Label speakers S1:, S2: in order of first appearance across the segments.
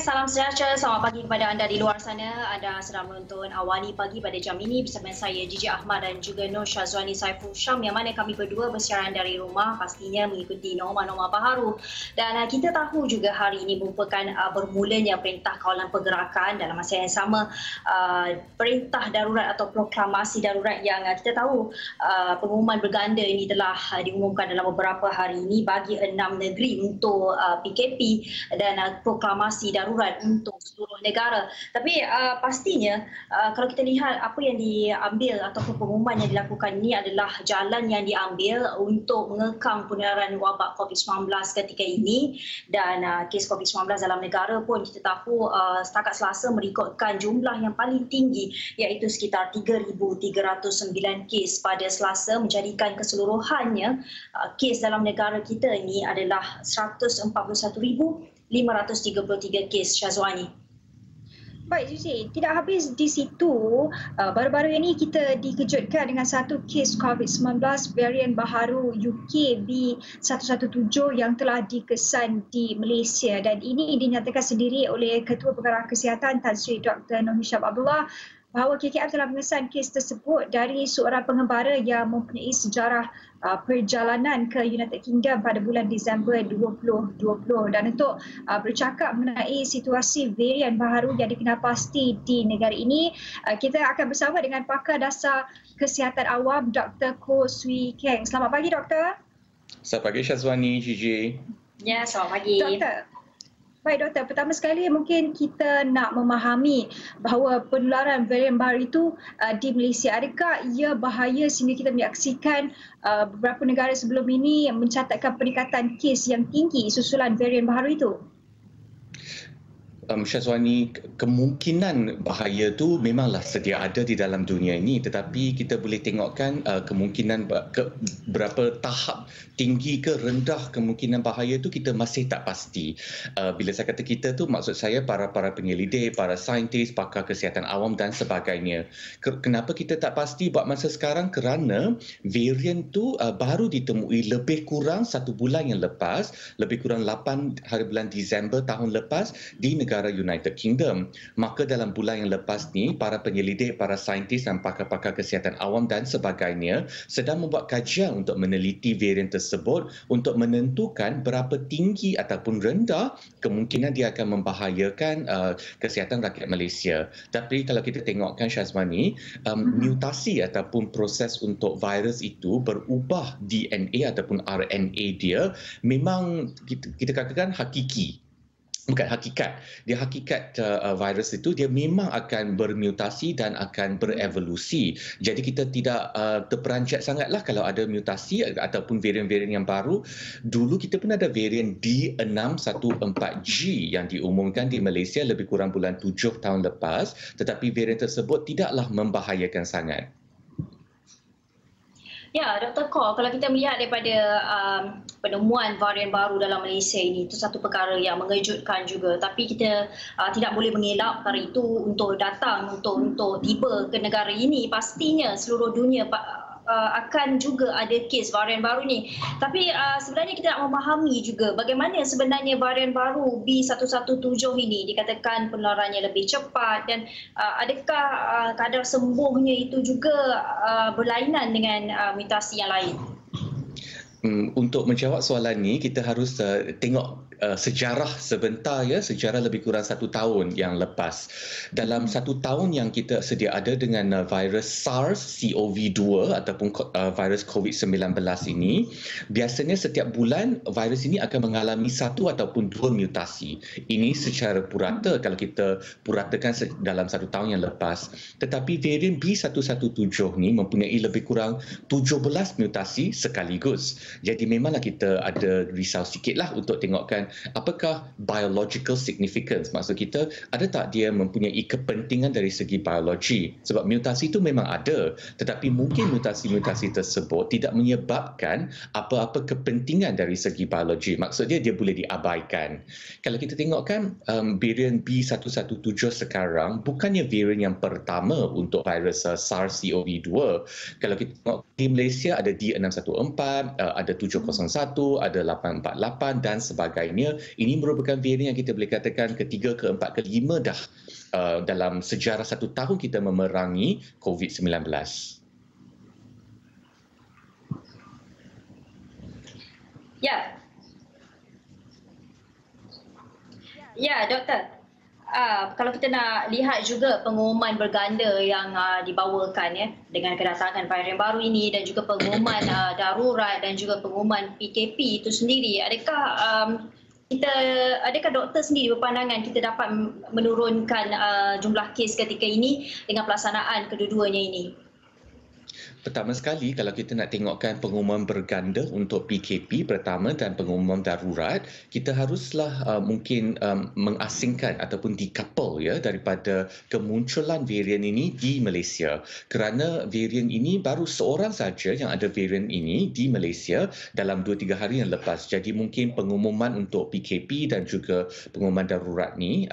S1: salam sejahtera. Selamat pagi kepada anda di luar sana. Anda sedang menonton Awani Pagi pada jam ini bersama saya Gigi Ahmad dan juga Nur Syazwani Saiful Syam, yang mana kami berdua bersiaran dari rumah, pastinya mengikuti norma-norma baharu. Dan kita tahu juga hari ini merupakan bermulanya Perintah Kawalan Pergerakan. Dalam masa yang sama, perintah darurat atau proklamasi darurat yang kita tahu pengumuman berganda ini telah diumumkan dalam beberapa hari ini bagi 6 negeri untuk PKP dan proklamasi darurat untuk seluruh negara. Tapi pastinya kalau kita lihat apa yang diambil ataupun pengumuman yang dilakukan ini adalah jalan yang diambil untuk mengekang penularan wabak COVID-19 ketika ini. Dan kes COVID-19 dalam negara pun kita tahu setakat Selasa merekodkan jumlah yang paling tinggi, iaitu sekitar 3,309 kes pada Selasa, menjadikan keseluruhannya kes dalam negara kita ini adalah 141,533 kes, Syazwani.
S2: Baik, Susi. Tidak habis di situ, baru-baru ini kita dikejutkan dengan satu kes COVID-19 varian baharu UK B117 yang telah dikesan di Malaysia, dan ini dinyatakan sendiri oleh Ketua Pengarah Kesihatan Tan Sri Dr. Noor Hisham Abdullah bahawa KKM telah mengesan kes tersebut dari seorang pengembara yang mempunyai sejarah perjalanan ke United Kingdom pada bulan Disember 2020. Dan untuk bercakap mengenai situasi varian baharu yang dikenal pasti di negara ini, kita akan bersama dengan pakar dasar kesihatan awam Dr. Koh Swee Keng. Selamat pagi, Doktor.
S3: Selamat pagi, Syazwani, Gigi.
S1: Ya, selamat pagi.
S2: Doktor. Baik, Doktor. Pertama sekali mungkin kita nak memahami bahawa penularan varian baru itu di Malaysia, adakah ia bahaya sehingga kita menyaksikan beberapa negara sebelum ini mencatatkan peningkatan kes yang tinggi susulan varian baharu itu?
S3: Syazwani, kemungkinan bahaya tu memanglah sedia ada di dalam dunia ini, tetapi kita boleh tengokkan kemungkinan berapa tahap tinggi ke rendah kemungkinan bahaya tu kita masih tak pasti. Bila saya kata kita tu, maksud saya para penyelidik, para saintis, pakar kesihatan awam dan sebagainya. Kenapa kita tak pasti buat masa sekarang? Kerana varian tu baru ditemui lebih kurang 1 bulan yang lepas, lebih kurang 8 hari bulan Disember tahun lepas di negara United Kingdom. Maka dalam bulan yang lepas ni, para penyelidik, para saintis dan pakar-pakar kesihatan awam dan sebagainya sedang membuat kajian untuk meneliti varian tersebut untuk menentukan berapa tinggi ataupun rendah kemungkinan dia akan membahayakan kesihatan rakyat Malaysia. Tapi kalau kita tengokkan, Syazwani, mutasi ataupun proses untuk virus itu berubah DNA ataupun RNA dia memang kita katakan hakiki. Bukan hakikat. Dia hakikat virus itu dia memang akan bermutasi dan akan berevolusi. Jadi kita tidak terperanjat sangatlah kalau ada mutasi ataupun varian-varian yang baru. Dulu kita pun ada varian D614G yang diumumkan di Malaysia lebih kurang bulan 7 tahun lepas, tetapi varian tersebut tidaklah membahayakan sangat.
S1: Ya, Dr. Koh, kalau kita melihat daripada penemuan varian baru dalam Malaysia ini, itu satu perkara yang mengejutkan juga. Tapi kita tidak boleh mengelak perkara itu untuk datang, untuk tiba ke negara ini. Pastinya seluruh dunia akan juga ada kes varian baru ni. Tapi sebenarnya kita nak memahami juga bagaimana sebenarnya varian baru B117 ini dikatakan penularannya lebih cepat, dan adakah kadar sembuhnya itu juga berlainan dengan mutasi yang lain?
S3: Untuk menjawab soalan ni, kita harus tengok sejarah sebentar, ya, sejarah lebih kurang 1 tahun yang lepas. Dalam 1 tahun yang kita sedia ada dengan virus SARS-CoV-2 ataupun virus COVID-19 ini, biasanya setiap bulan virus ini akan mengalami 1 ataupun 2 mutasi. Ini secara purata kalau kita puratakan dalam 1 tahun yang lepas. Tetapi varian B117 ni mempunyai lebih kurang 17 mutasi sekaligus. Jadi memanglah kita ada risau sikitlah untuk tengokkan apakah biological significance. Maksud kita, ada tak dia mempunyai kepentingan dari segi biologi? Sebab mutasi itu memang ada, tetapi mungkin mutasi-mutasi tersebut tidak menyebabkan apa-apa kepentingan dari segi biologi. Maksudnya dia boleh diabaikan. Kalau kita tengokkan varian B117 sekarang bukannya varian yang pertama untuk virus SARS-CoV-2. Kalau kita tengok di Malaysia ada D614, ada 701, ada 848 dan sebagainya. Sebenarnya ini merupakan varian yang kita boleh katakan ketiga, keempat, kelima dah dalam sejarah 1 tahun kita memerangi COVID-19.
S1: Ya. Ya, doktor. Kalau kita nak lihat juga pengumuman berganda yang dibawakan ya dengan kedatangan varian baru ini dan juga pengumuman darurat dan juga pengumuman PKP itu sendiri, adakah doktor sendiri berpandangan kita dapat menurunkan jumlah kes ketika ini dengan pelaksanaan kedua-duanya ini?
S3: Pertama sekali, kalau kita nak tengokkan pengumuman berganda untuk PKP pertama dan pengumuman darurat, kita haruslah mungkin mengasingkan ataupun decouple ya daripada kemunculan varian ini di Malaysia. Kerana varian ini baru seorang saja yang ada varian ini di Malaysia dalam 2-3 hari yang lepas. Jadi mungkin pengumuman untuk PKP dan juga pengumuman darurat ni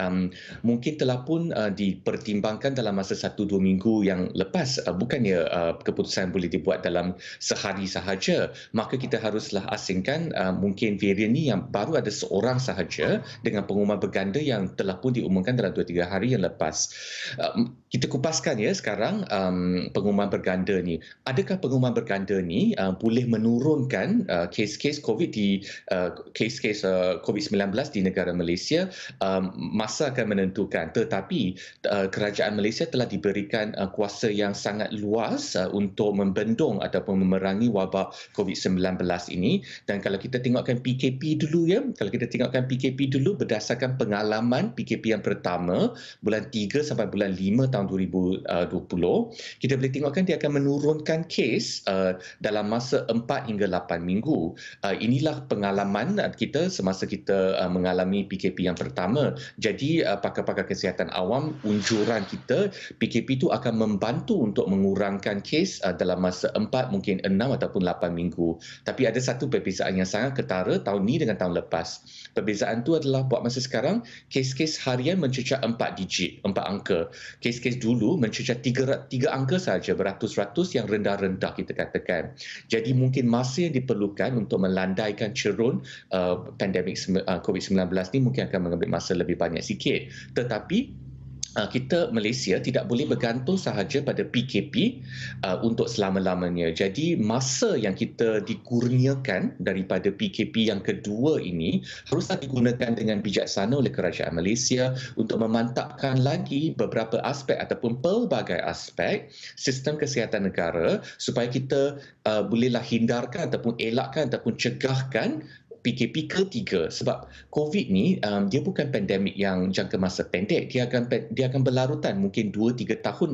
S3: mungkin telah pun dipertimbangkan dalam masa 1-2 minggu yang lepas. Bukannya keputusan boleh dibuat dalam sehari sahaja, maka kita haruslah asingkan mungkin varian ni yang baru ada seorang sahaja dengan pengumuman berganda yang telah pun diumumkan dalam 2-3 hari yang lepas. Kita kupaskan ya sekarang pengumuman berganda ni. Adakah pengumuman berganda ni boleh menurunkan kes-kes COVID di kes-kes COVID-19 di negara Malaysia? Masa akan menentukan. Tetapi kerajaan Malaysia telah diberikan kuasa yang sangat luas untuk membendung ataupun memerangi wabak COVID-19 ini. Dan kalau kita tengokkan PKP dulu ya, berdasarkan pengalaman PKP yang pertama bulan 3 sampai bulan 5 tahun 2020, kita boleh tengokkan dia akan menurunkan kes dalam masa 4 hingga 8 minggu. Inilah pengalaman kita semasa kita mengalami PKP yang pertama. Jadi pakar-pakar kesihatan awam, unjuran kita PKP itu akan membantu untuk mengurangkan kes dalam masa 4, mungkin 6 ataupun 8 minggu. Tapi ada satu perbezaan yang sangat ketara tahun ni dengan tahun lepas. Perbezaan itu adalah buat masa sekarang, kes-kes harian mencecah 4 digit, 4 angka. Kes-kes dulu mencecah 3 angka sahaja, beratus-ratus yang rendah-rendah kita katakan. Jadi mungkin masa yang diperlukan untuk melandaikan cerun pandemik COVID-19 ni mungkin akan mengambil masa lebih banyak sikit. Tetapi kita Malaysia tidak boleh bergantung sahaja pada PKP untuk selama-lamanya. Jadi masa yang kita dikurniakan daripada PKP yang kedua ini haruslah digunakan dengan bijaksana oleh kerajaan Malaysia untuk memantapkan lagi beberapa aspek ataupun pelbagai aspek sistem kesihatan negara supaya kita bolehlah hindarkan ataupun elakkan ataupun cegahkan PKP ketiga. Sebab COVID ni dia bukan pandemik yang jangka masa pendek, dia akan berlarutan mungkin 2-3 tahun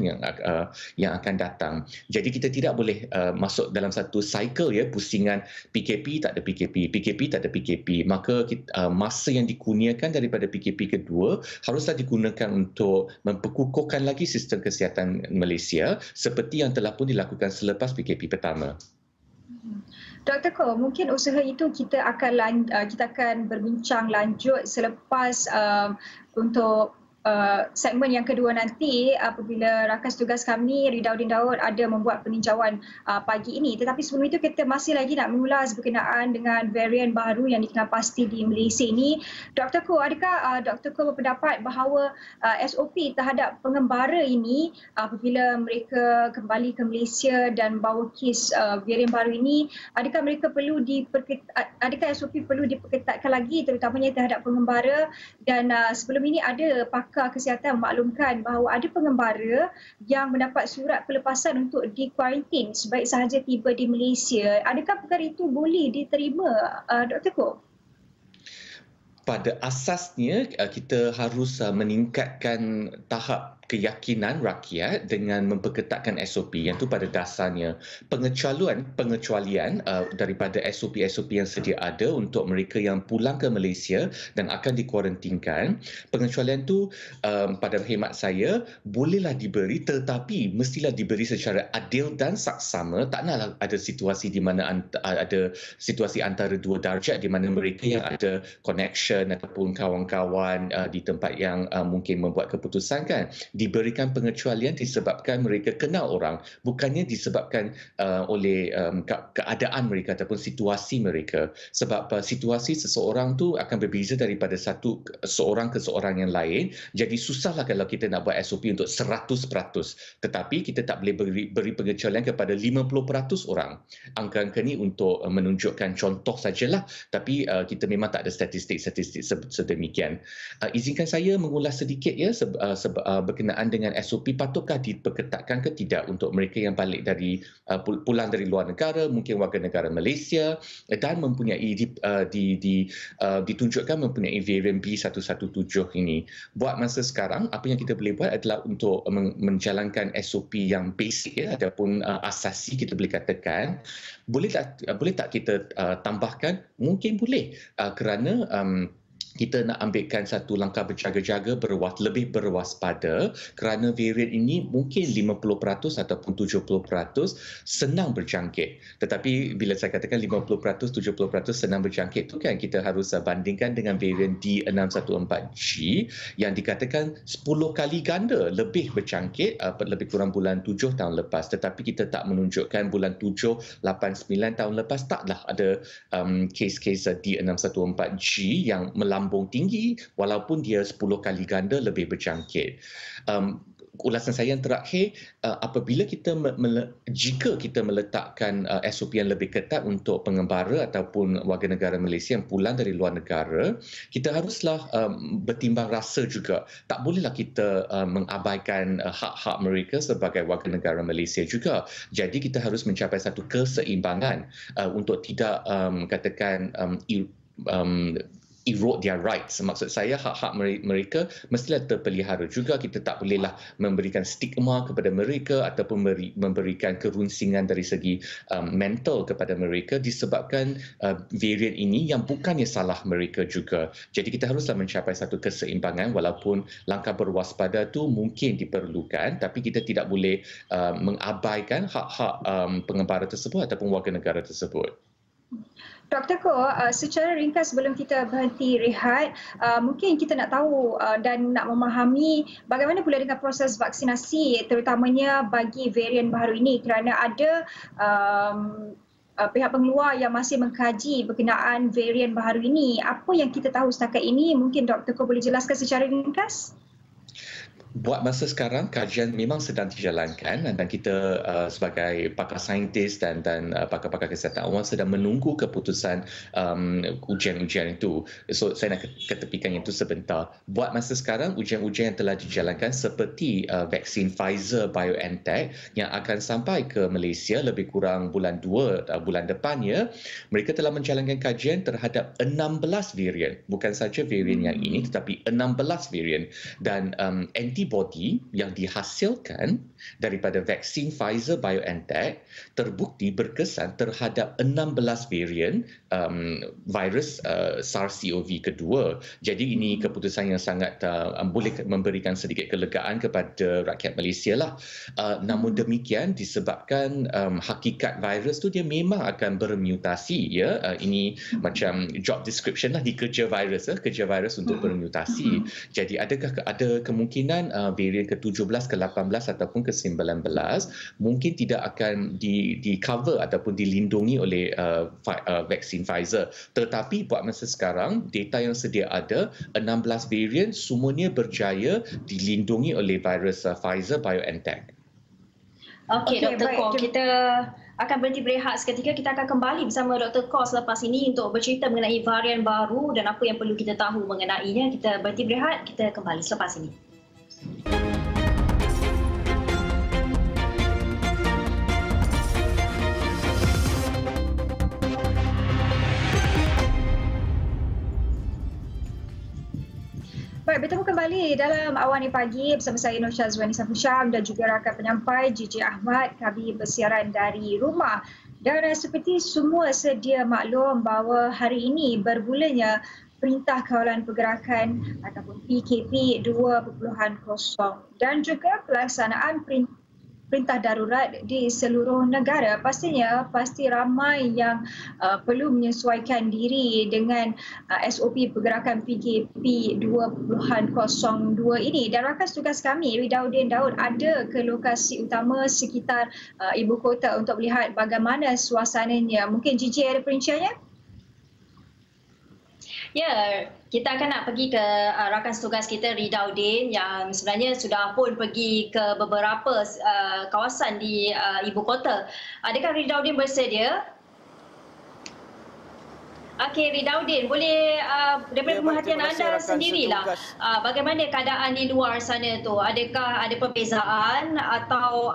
S3: yang akan datang. Jadi kita tidak boleh masuk dalam satu cycle ya, pusingan PKP tak ada PKP, PKP tak ada PKP. Maka masa yang dikurniakan daripada PKP kedua haruslah digunakan untuk memperkukuhkan lagi sistem kesihatan Malaysia seperti yang telah pun dilakukan selepas PKP pertama.
S2: Dr. Ko, mungkin usaha itu kita akan berbincang lanjut selepas untuk segmen yang kedua nanti apabila rakan tugas kami Ridauddin Daud ada membuat peninjauan pagi ini. Tetapi sebelum itu kita masih lagi nak mengulas berkenaan dengan varian baru yang dikenal pasti di Malaysia ini. Dr. Ko, adakah Dr. Ko berpendapat bahawa SOP terhadap pengembara ini apabila mereka kembali ke Malaysia dan bawa kes varian baru ini, adakah SOP perlu diperketatkan lagi terutamanya terhadap pengembara? Dan sebelum ini ada pakar kesihatan memaklumkan bahawa ada pengembara yang mendapat surat pelepasan untuk dikuarantin sebaik sahaja tiba di Malaysia. Adakah perkara itu boleh diterima, Dr. Ko?
S3: Pada asasnya kita harus meningkatkan tahap keyakinan rakyat dengan memperketatkan SOP yang itu pada dasarnya pengecualian daripada SOP-SOP yang sedia ada untuk mereka yang pulang ke Malaysia dan akan dikuarantinkan. Pengecualian itu pada khidmat saya bolehlah diberi, tetapi mestilah diberi secara adil dan saksama. Tak naklah ada situasi di mana ada situasi antara dua darjat di mana mereka yang ada connection ataupun kawan-kawan di tempat yang mungkin membuat keputusan kan. diberikan pengecualian disebabkan mereka kenal orang, bukannya disebabkan oleh keadaan mereka ataupun situasi mereka. Sebab situasi seseorang tu akan berbeza daripada seorang ke seorang yang lain. Jadi susahlah kalau kita nak buat SOP untuk 100%. Tetapi kita tak boleh beri pengecualian kepada 50% orang. Angka-angka ni untuk menunjukkan contoh sajalah, tapi kita memang tak ada statistik-statistik sedemikian. Izinkan saya mengulas sedikit ya berkenaan dengan SOP, patutkah diperketatkan ke tidak untuk mereka yang balik dari pulang dari luar negara, mungkin warga negara Malaysia dan mempunyai ditunjukkan mempunyai varian B117 ini. Buat masa sekarang, apa yang kita boleh buat adalah untuk menjalankan SOP yang basic ya, ataupun asasi kita boleh katakan. Boleh tak kita tambahkan? Mungkin boleh, kerana kita nak ambilkan satu langkah berjaga-jaga, lebih berwaspada, kerana varian ini mungkin 50% ataupun 70% senang berjangkit. Tetapi bila saya katakan 50%, 70% senang berjangkit tu kan kita harus bandingkan dengan varian D614G yang dikatakan 10 kali ganda lebih berjangkit lebih kurang bulan 7 tahun lepas. Tetapi kita tak menunjukkan bulan 7, 8, 9 tahun lepas taklah ada kes-kes D614G yang melambung tinggi walaupun dia 10 kali ganda lebih berjangkit. Ulasan saya yang terakhir, apabila jika kita meletakkan SOP yang lebih ketat untuk pengembara ataupun warga negara Malaysia yang pulang dari luar negara, kita haruslah bertimbang rasa juga. Tak bolehlah kita mengabaikan hak-hak mereka sebagai warga negara Malaysia juga. Jadi kita harus mencapai satu keseimbangan untuk tidak katakan erode their rights. Maksud saya hak-hak mereka mestilah terpelihara juga. Kita tak bolehlah memberikan stigma kepada mereka ataupun memberikan kerunsingan dari segi mental kepada mereka disebabkan varian ini yang bukannya salah mereka juga. Jadi kita haruslah mencapai satu keseimbangan walaupun langkah berwaspada tu mungkin diperlukan, tapi kita tidak boleh mengabaikan hak-hak pengembara tersebut ataupun warga negara tersebut.
S2: Dr. Koh, secara ringkas sebelum kita berhenti rehat, mungkin kita nak tahu dan nak memahami bagaimana pula dengan proses vaksinasi terutamanya bagi varian baru ini, kerana ada pihak pengeluar yang masih mengkaji berkenaan varian baru ini. Apa yang kita tahu setakat ini, mungkin Dr. Koh boleh jelaskan secara ringkas?
S3: Buat masa sekarang, kajian memang sedang dijalankan dan kita sebagai pakar saintis dan pakar-pakar kesihatan awam sedang menunggu keputusan ujian-ujian itu. So, saya nak ketepikan itu sebentar. Buat masa sekarang, ujian-ujian yang telah dijalankan seperti vaksin Pfizer-BioNTech yang akan sampai ke Malaysia lebih kurang bulan 2 bulan depannya, mereka telah menjalankan kajian terhadap 16 varian. Bukan saja varian yang ini, tetapi 16 varian. Dan antibody yang dihasilkan daripada vaksin Pfizer-BioNTech terbukti berkesan terhadap 16 varian virus SARS-CoV kedua. Jadi ini keputusan yang sangat boleh memberikan sedikit kelegaan kepada rakyat Malaysia lah. Namun demikian disebabkan hakikat virus tu dia memang akan bermutasi ya. Ini macam job description lah di kerja virus untuk bermutasi. Jadi adakah ada kemungkinan varian ke-17, ke-18 ataupun ke-19 mungkin tidak akan di-cover ataupun dilindungi oleh vaksin Pfizer. Tetapi buat masa sekarang, data yang sedia ada, 16 varian semuanya berjaya dilindungi oleh virus Pfizer-BioNTech.
S1: Okey, Dr. Koh, kita akan berhenti berehat seketika. Kita akan kembali bersama Dr. Koh selepas ini untuk bercerita mengenai varian baru dan apa yang perlu kita tahu mengenainya. Kita berhenti berehat, kita kembali selepas ini.
S2: Baik, bertemu kembali dalam Awani Pagi bersama saya Nosha Zuani Safusham dan juga rakan penyampai JJ Ahmad. Kami bersiaran dari rumah. Dan seperti semua sedia maklum bahawa hari ini bermulanya Perintah Kawalan Pergerakan ataupun PKP 2.0 dan juga pelaksanaan perintah darurat di seluruh negara. Pastinya pasti ramai yang perlu menyesuaikan diri dengan SOP pergerakan PKP 2.02 ini. Dan rakan tugas kami Ridauddin Daud ada ke lokasi utama sekitar ibu kota untuk melihat bagaimana suasananya. Mungkin Gigi ada perinciannya?
S1: Ya, kita akan nak pergi ke rakan tugas kita Ridauddin yang sebenarnya sudah pun pergi ke beberapa kawasan di ibu kota. Adakah Ridauddin bersedia? Okey, Ridauddin, boleh daripada pemerhatian anda sendirilah, bagaimana keadaan di luar sana tu? Adakah ada perbezaan atau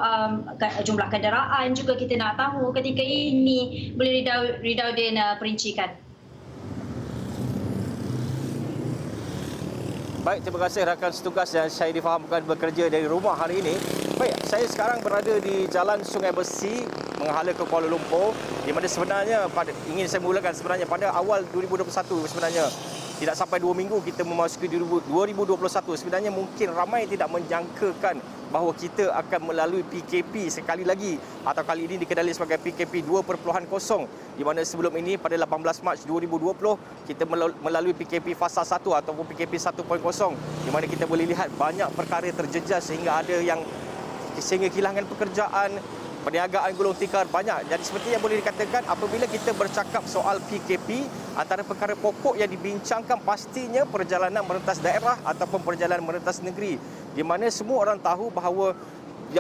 S1: jumlah kenderaan juga kita nak tahu ketika ini? Boleh Ridauddin perincikan?
S4: Baik, terima kasih rakan setugas yang saya difahamkan bekerja dari rumah hari ini. Baik, saya sekarang berada di Jalan Sungai Besi menghala ke Kuala Lumpur, di mana sebenarnya ingin saya mulakan sebenarnya pada awal 2021 sebenarnya. Tidak sampai 2 minggu kita memasuki 2021. Sebenarnya mungkin ramai tidak menjangkakan bahawa kita akan melalui PKP sekali lagi, atau kali ini dikenali sebagai PKP 2.0, di mana sebelum ini pada 18 Mac 2020 kita melalui PKP fasa 1 ataupun PKP 1.0, di mana kita boleh lihat banyak perkara terjejas sehingga ada yang kehilangan pekerjaan, perniagaan gulung tikar banyak. Jadi seperti yang boleh dikatakan, apabila kita bercakap soal PKP, antara perkara pokok yang dibincangkan pastinya perjalanan merentas daerah ataupun perjalanan merentas negeri, di mana semua orang tahu bahawa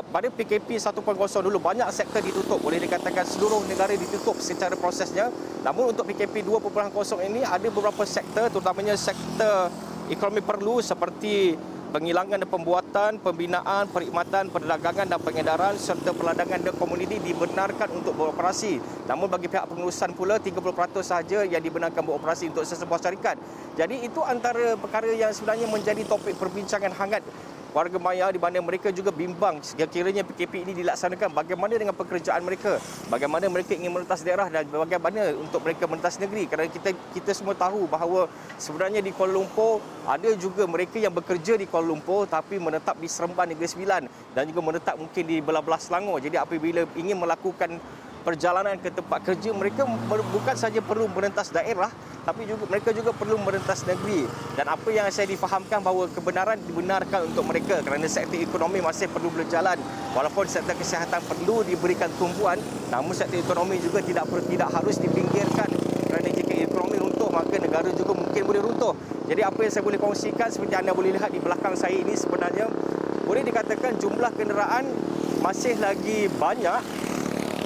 S4: pada PKP 1.0 dulu banyak sektor ditutup. Boleh dikatakan seluruh negara ditutup secara prosesnya. Namun untuk PKP 2.0 ini ada beberapa sektor, terutamanya sektor ekonomi perlu seperti penghilangan dan pembuatan, pembinaan, perkhidmatan, perdagangan dan pengedaran serta perladangan dan komuniti dibenarkan untuk beroperasi. Namun bagi pihak pengurusan pula 30% sahaja yang dibenarkan beroperasi untuk sesebuah syarikat. Jadi itu antara perkara yang sebenarnya menjadi topik perbincangan hangat warga maya, di mana mereka juga bimbang sekiranya PKP ini dilaksanakan, bagaimana dengan pekerjaan mereka, bagaimana mereka ingin merentas daerah dan bagaimana untuk mereka merentas negeri. Kerana kita semua tahu bahawa sebenarnya di Kuala Lumpur ada juga mereka yang bekerja di Kuala Lumpur tapi menetap di Seremban Negeri Sembilan dan juga menetap mungkin di belah-belah Selangor. Jadi apabila ingin melakukan perjalanan ke tempat kerja, mereka bukan saja perlu merentas daerah, tapi juga mereka juga perlu merentas negeri. Dan apa yang saya difahamkan bahawa kebenaran dibenarkan untuk mereka kerana sektor ekonomi masih perlu berjalan. Walaupun sektor kesihatan perlu diberikan tumpuan, namun sektor ekonomi juga tidak harus dipinggirkan. Kerana jika ekonomi runtuh, maka negara juga mungkin boleh runtuh. Jadi apa yang saya boleh kongsikan, seperti anda boleh lihat di belakang saya ini, sebenarnya boleh dikatakan jumlah kenderaan masih lagi banyak.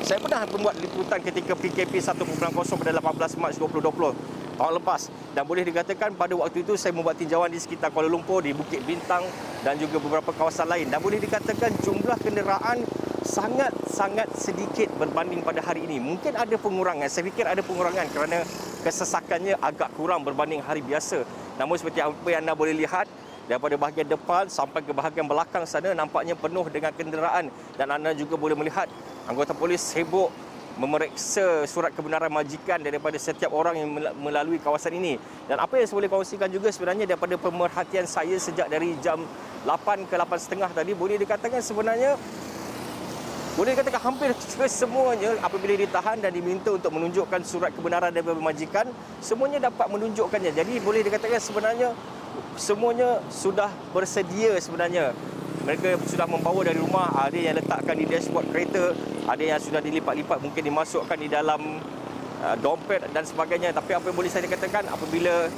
S4: Saya pernah membuat liputan ketika PKP 1.0 pada 18 Mac 2020 tahun lepas, dan boleh dikatakan pada waktu itu saya membuat tinjauan di sekitar Kuala Lumpur, di Bukit Bintang dan juga beberapa kawasan lain, dan boleh dikatakan jumlah kenderaan sangat sedikit berbanding pada hari ini. Mungkin ada pengurangan, saya fikir ada pengurangan kerana kesesakannya agak kurang berbanding hari biasa. Namun seperti apa yang anda boleh lihat, daripada bahagian depan sampai ke bahagian belakang sana nampaknya penuh dengan kenderaan, dan anda juga boleh melihat anggota polis sibuk memeriksa surat kebenaran majikan daripada setiap orang yang melalui kawasan ini. Dan apa yang saya boleh kongsikan juga sebenarnya daripada pemerhatian saya sejak dari jam 8 ke 8.30 tadi, boleh dikatakan sebenarnya hampir semuanya apabila ditahan dan diminta untuk menunjukkan surat kebenaran daripada majikan, semuanya dapat menunjukkannya. Jadi boleh dikatakan sebenarnya semuanya sudah bersedia sebenarnya. Mereka sudah membawa dari rumah, ada yang letakkan di dashboard kereta, ada yang sudah dilipat-lipat, mungkin dimasukkan di dalam dompet dan sebagainya. Tapi apa yang boleh saya katakan, apabila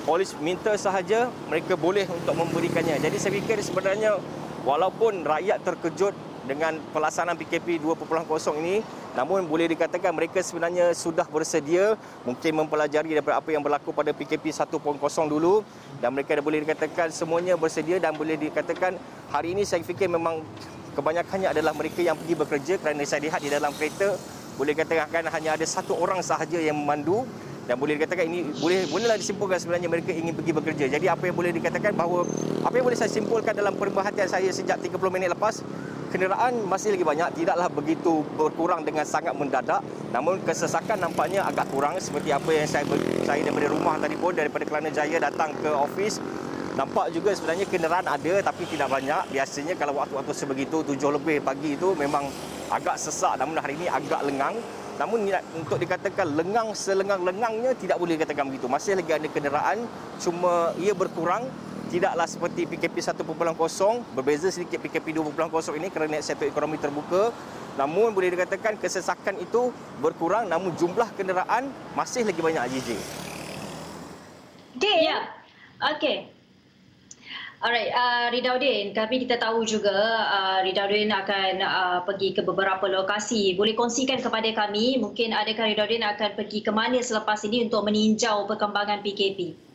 S4: polis minta sahaja, mereka boleh untuk memberikannya. Jadi saya fikir sebenarnya walaupun rakyat terkejut dengan pelaksanaan PKP 2.0 ini, namun boleh dikatakan mereka sebenarnya sudah bersedia mungkin mempelajari daripada apa yang berlaku pada PKP 1.0 dulu, dan mereka boleh dikatakan semuanya bersedia. Dan boleh dikatakan hari ini saya fikir memang kebanyakannya adalah mereka yang pergi bekerja, kerana saya lihat di dalam kereta boleh dikatakan hanya ada satu orang sahaja yang memandu, dan boleh dikatakan ini bolehlah disimpulkan sebenarnya mereka ingin pergi bekerja. Jadi apa yang boleh dikatakan bahawa apa yang boleh saya simpulkan dalam pemerhatian saya sejak 30 minit lepas, kenderaan masih lagi banyak, tidaklah begitu berkurang dengan sangat mendadak. Namun kesesakan nampaknya agak kurang, seperti apa yang saya daripada rumah tadi pun, daripada Kelana Jaya datang ke ofis, Nampak juga sebenarnya kenderaan ada tapi tidak banyak. Biasanya kalau waktu-waktu sebegitu 7 lebih pagi itu memang agak sesak, namun hari ini agak lengang. Namun untuk dikatakan lengang selengang-lengangnya tidak boleh dikatakan begitu. Masih lagi ada kenderaan, cuma ia berkurang. Tidaklah seperti PKP 1.0, berbeza sedikit PKP 2.0 ini kerana sektor ekonomi terbuka. Namun boleh dikatakan kesesakan itu berkurang, namun jumlah kenderaan masih lagi banyak, JJ.
S1: Ya, okey. Alright, Ridauddin, tapi kita tahu juga Ridauddin akan pergi ke beberapa lokasi. Boleh kongsikan kepada kami, mungkin adakah Ridauddin akan pergi ke mana selepas ini untuk meninjau perkembangan PKP?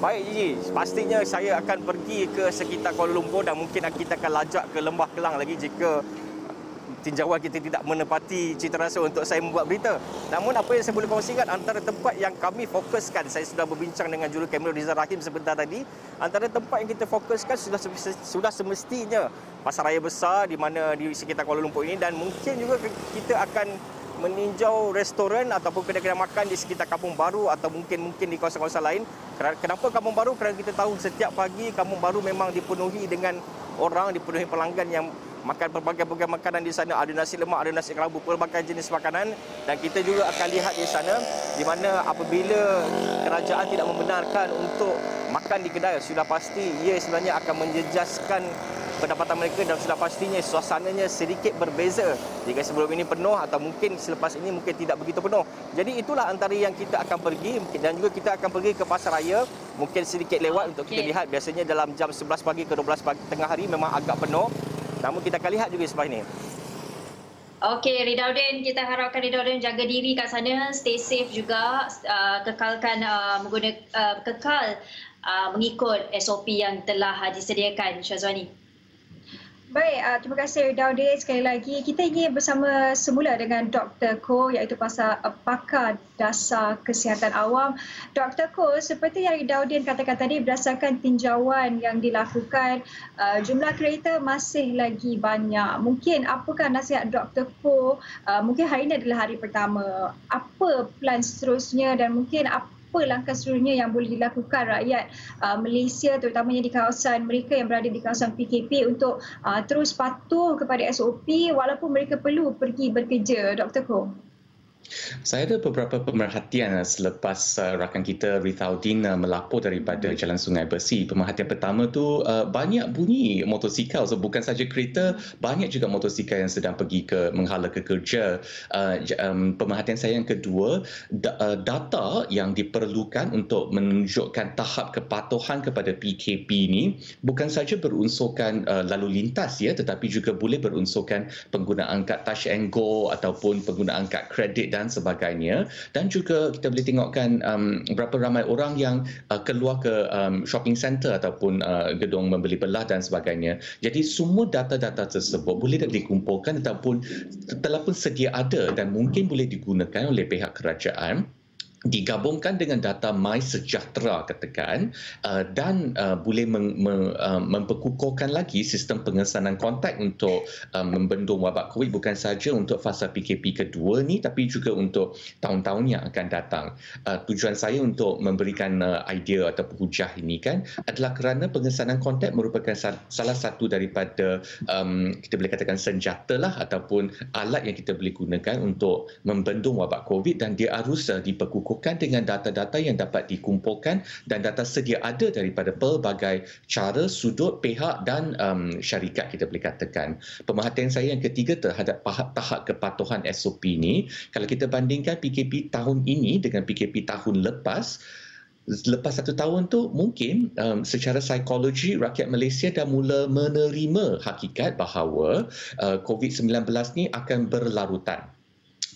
S4: Baik, Gigi. Pastinya saya akan pergi ke sekitar Kuala Lumpur dan mungkin kita akan lajak ke Lembah Kelang lagi jika tinjauan kita tidak menepati citarasa untuk saya membuat berita. Namun apa yang saya boleh kongsikan antara tempat yang kami fokuskan, saya sudah berbincang dengan jurukamera Rizal Rahim sebentar tadi, antara tempat yang kita fokuskan sudah semestinya pasaraya besar di mana di sekitar Kuala Lumpur ini, dan mungkin juga kita akan meninjau restoran ataupun kedai-kedai makan di sekitar Kampung Baru atau mungkin di kawasan-kawasan lain. Kenapa Kampung Baru? Kerana kita tahu setiap pagi Kampung Baru memang dipenuhi dengan orang, dipenuhi pelanggan yang makan pelbagai makanan di sana. Ada nasi lemak, ada nasi kerabu, pelbagai jenis makanan. Dan kita juga akan lihat di sana di mana apabila kerajaan tidak membenarkan untuk makan di kedai, sudah pasti ia sebenarnya akan menjejaskan pendapatan mereka dan sudah pastinya suasananya sedikit berbeza jika sebelum ini penuh atau mungkin selepas ini mungkin tidak begitu penuh. Jadi itulah antara yang kita akan pergi, dan juga kita akan pergi ke pasaraya mungkin sedikit lewat untuk kita lihat. Biasanya dalam jam 11 pagi ke 12 pagi tengah hari memang agak penuh, namun kita akan lihat juga sebelah ini.
S1: Okey, Ridauddin, kita harapkan Ridauddin jaga diri kat sana, stay safe juga, kekalkan mengikut SOP yang telah disediakan, Syazwani.
S2: Baik, terima kasih Ridauddin. Sekali lagi, kita ingin bersama semula dengan Dr. Koh, iaitu pakar dasar kesihatan awam. Dr. Koh, seperti yang Ridauddin katakan tadi, berdasarkan tinjauan yang dilakukan, jumlah kereta masih lagi banyak. Mungkin apakah nasihat Dr. Koh, mungkin hari ini adalah hari pertama, apa plan seterusnya dan mungkin apa langkah seterusnya yang boleh dilakukan rakyat Malaysia, terutamanya di kawasan mereka yang berada di kawasan PKP untuk terus patuh kepada SOP walaupun mereka perlu pergi bekerja, Dr. Koh?
S3: Saya ada beberapa pemerhatian selepas rakan kita Ridauddin melapor daripada Jalan Sungai Besi. Pemerhatian pertama tu banyak bunyi motosikal, so bukan saja kereta, banyak juga motosikal yang sedang pergi ke menghala ke kerja. Pemerhatian saya yang kedua, data yang diperlukan untuk menunjukkan tahap kepatuhan kepada PKP ini bukan saja berunsurkan lalu lintas ya, tetapi juga boleh berunsurkan penggunaan kad touch and go ataupun penggunaan kad kredit dan sebagainya. Dan juga kita boleh tengokkan berapa ramai orang yang keluar ke shopping center ataupun gedung membeli belah dan sebagainya. Jadi semua data-data tersebut boleh dikumpulkan ataupun telah pun sedia ada dan mungkin boleh digunakan oleh pihak kerajaan, digabungkan dengan data MySejahtera katakan, dan boleh memperkukuhkan lagi sistem pengesanan kontak untuk membendung wabak COVID, bukan saja untuk fasa PKP kedua ni tapi juga untuk tahun-tahun yang akan datang. Tujuan saya untuk memberikan idea atau hujah ini kan adalah kerana pengesanan kontak merupakan salah satu daripada kita boleh katakan senjata lah ataupun alat yang kita boleh gunakan untuk membendung wabak COVID, dan dia harus diperkukuhkan dengan data-data yang dapat dikumpulkan dan data sedia ada daripada pelbagai cara, sudut, pihak dan syarikat kita boleh katakan. Pemerhatian saya yang ketiga terhadap tahap kepatuhan SOP ini, kalau kita bandingkan PKP tahun ini dengan PKP tahun lepas 1 tahun tu mungkin secara psikologi rakyat Malaysia dah mula menerima hakikat bahawa COVID-19 ni akan berlarutan.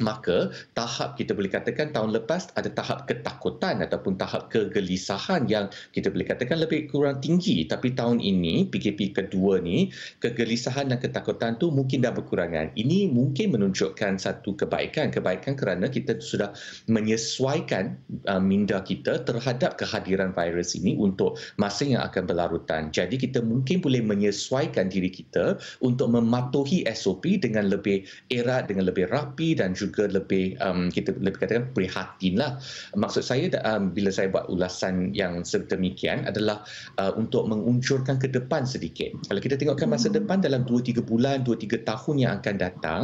S3: Maka tahap kita boleh katakan tahun lepas ada tahap ketakutan ataupun tahap kegelisahan yang kita boleh katakan lebih kurang tinggi, tapi tahun ini PKP kedua ni kegelisahan dan ketakutan tu mungkin dah berkurangan. Ini mungkin menunjukkan satu kebaikan kerana kita sudah menyesuaikan minda kita terhadap kehadiran virus ini untuk masa yang akan berlarutan. Jadi kita mungkin boleh menyesuaikan diri kita untuk mematuhi SOP dengan lebih erat, dengan lebih rapi dan juga lebih kita lebih katakan prihatin lah. Maksud saya bila saya buat ulasan yang sedemikian adalah untuk mengunjurkan ke depan sedikit. Kalau kita tengokkan masa depan dalam 2-3 bulan, 2-3 tahun yang akan datang,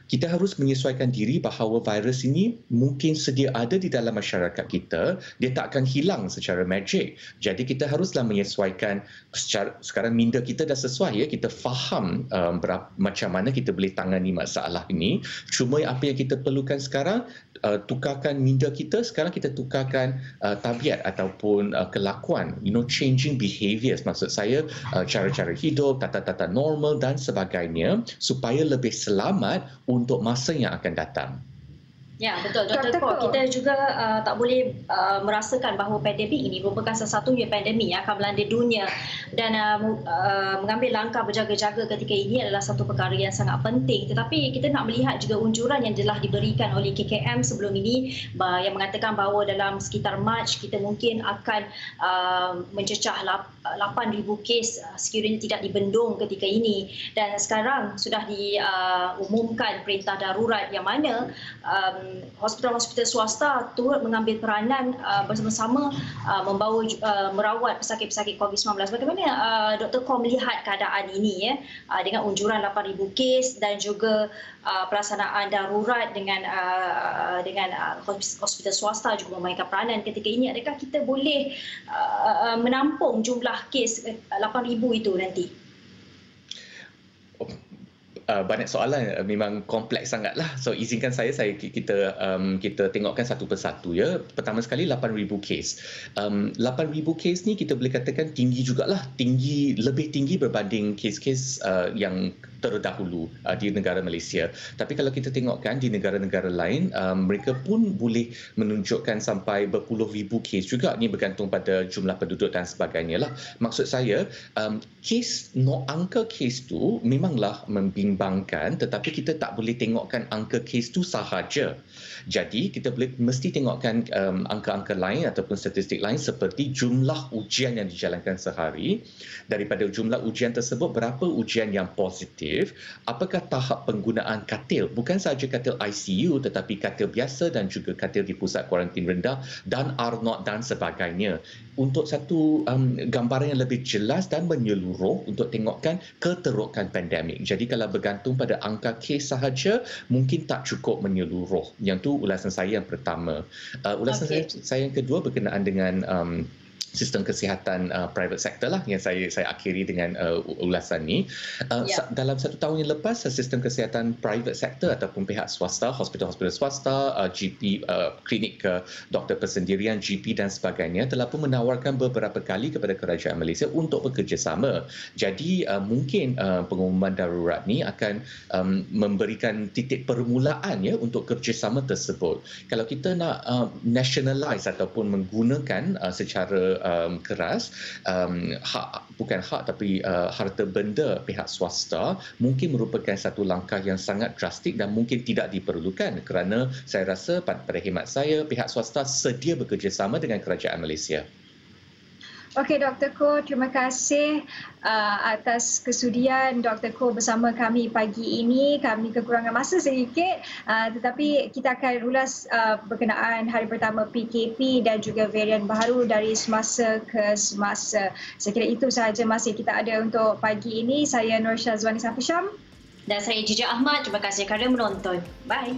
S3: kita harus menyesuaikan diri bahawa virus ini mungkin sedia ada di dalam masyarakat kita, dia tak akan hilang secara magic. Jadi kita haruslah menyesuaikan sekarang minda kita dah sesuai ya, kita faham macam mana kita boleh tangani masalah ini. Cuma apa yang kita perlukan sekarang, tukarkan minda kita, sekarang kita tukarkan tabiat ataupun kelakuan, changing behaviours, maksud saya cara-cara hidup, tata-tata normal dan sebagainya supaya lebih selamat untuk masa yang akan datang.
S1: Ya, betul. Dr. Koh, kita juga tak boleh merasakan bahawa pandemik ini merupakan sesuatu pandemik yang akan melanda dunia, dan mengambil langkah berjaga-jaga ketika ini adalah satu perkara yang sangat penting. Tetapi kita nak melihat juga unjuran yang telah diberikan oleh KKM sebelum ini yang mengatakan bahawa dalam sekitar Mac kita mungkin akan mencecah 8,000 kes sekiranya tidak dibendung ketika ini. Dan sekarang sudah diumumkan perintah darurat yang mana hospital-hospital swasta turut mengambil peranan bersama-sama membawa merawat pesakit-pesakit COVID-19. Bagaimana Dr. Koh melihat keadaan ini dengan unjuran 8,000 kes dan juga pelaksanaan darurat dengan hospital swasta juga memainkan peranan ketika ini? Adakah kita boleh menampung jumlah kes 8,000 itu nanti?
S3: Banyak soalan, memang kompleks sangatlah. So izinkan kita tengokkan satu persatu ya. Pertama sekali 8,000 kes. 8,000 kes ni kita boleh katakan tinggi jugalah, lebih tinggi berbanding kes-kes yang terdahulu di negara Malaysia. Tapi kalau kita tengokkan di negara-negara lain, mereka pun boleh menunjukkan sampai berpuluh ribu kes juga. Ini bergantung pada jumlah penduduk dan sebagainya lah. Maksud saya, angka kes tu memanglah membimbangkan, tetapi kita tak boleh tengokkan angka kes tu sahaja. Jadi kita mesti tengokkan angka-angka lain ataupun statistik lain seperti jumlah ujian yang dijalankan sehari. Daripada jumlah ujian tersebut, berapa ujian yang positif, apakah tahap penggunaan katil, bukan sahaja katil ICU tetapi katil biasa dan juga katil di pusat kuarantin rendah dan R0 dan sebagainya, untuk satu gambaran yang lebih jelas dan menyeluruh untuk tengokkan keterukan pandemik. Jadi kalau bergantung pada angka kes sahaja mungkin tak cukup menyeluruh. Yang tu ulasan saya yang pertama. Ulasan saya yang kedua berkenaan dengan sistem kesihatan private sector lah yang saya akhiri dengan ulasan ni. Dalam 1 tahun yang lepas, sistem kesihatan private sector ataupun pihak swasta, hospital-hospital swasta, GP, klinik doktor persendirian, GP dan sebagainya telah pun menawarkan beberapa kali kepada kerajaan Malaysia untuk bekerjasama. Jadi mungkin pengumuman darurat ni akan memberikan titik permulaan ya untuk kerjasama tersebut. Kalau kita nak nationalize ataupun menggunakan secara keras bukan hak tapi harta benda pihak swasta, mungkin merupakan satu langkah yang sangat drastik dan mungkin tidak diperlukan, kerana saya rasa pada khidmat saya pihak swasta sedia bekerjasama dengan kerajaan Malaysia.
S2: Okey, Dr. Koh, terima kasih atas kesudian Dr. Koh bersama kami pagi ini. Kami kekurangan masa sedikit, tetapi kita akan ulas berkenaan hari pertama PKP dan juga varian baru dari semasa ke semasa. Saya kira itu sahaja masih kita ada untuk pagi ini. Saya Nur Syazwani Saiful Syam.
S1: Dan saya Jijah Ahmad. Terima kasih kerana menonton. Bye.